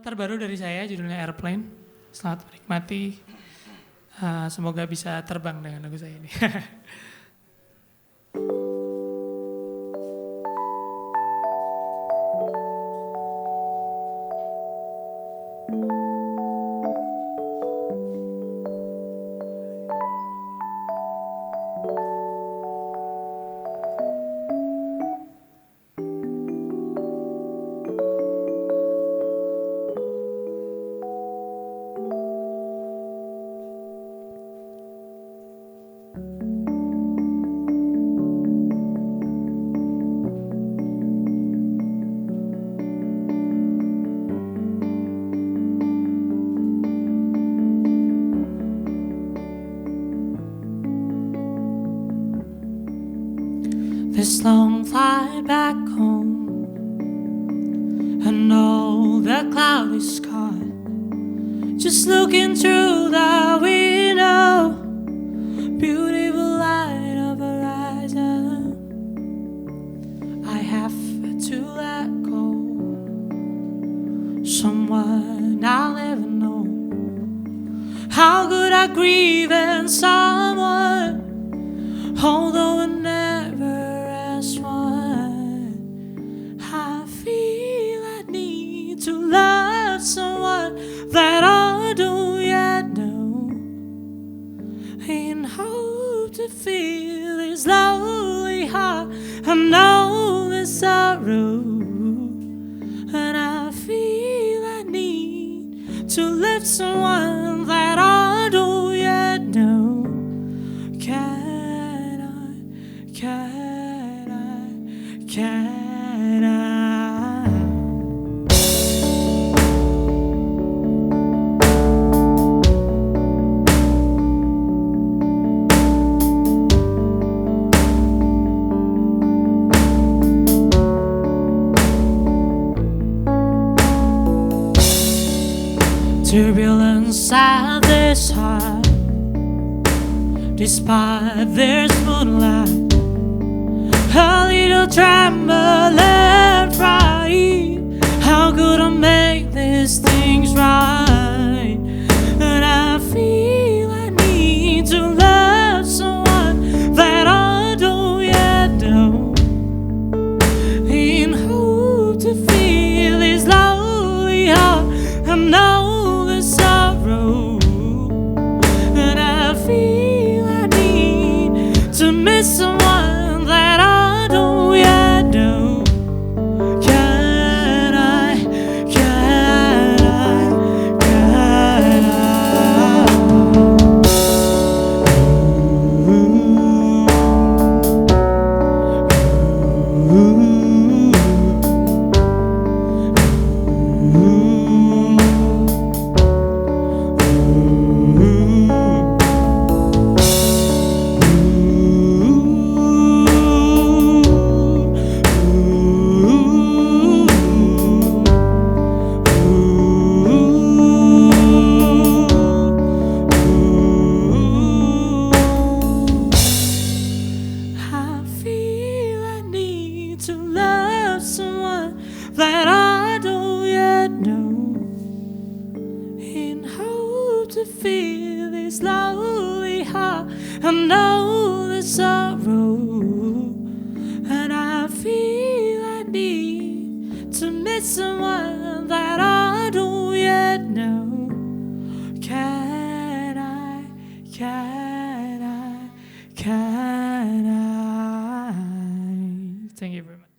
terbaru dari saya judulnya Airplane. Selamat menikmati. Semoga bisa terbang dengan lagu saya ini. This long flight back home, and all the cloudy sky, just looking through the window, beautiful light of horizon. I have to let go someone I'll never know. How could I grieve in someone, although I never one? I feel I need to love someone that I don't yet know, in hope to feel his lonely heart and know the sorrow. And I feel I need to live someone that I don't yet know. Can I? Turbulence at this heart, despite there's moonlight, a little tremble and fright. How could I make these things right? And I feel I need to love someone that I don't yet know, in hope to feel his lonely heart and know the sorrow. And I feel I need to miss someone that I don't yet know. Can I? To love someone that I don't yet know, in hope to feel this lonely heart and know the sorrow. And I feel I need to miss someone that I don't yet know. Can I? Thank you very much.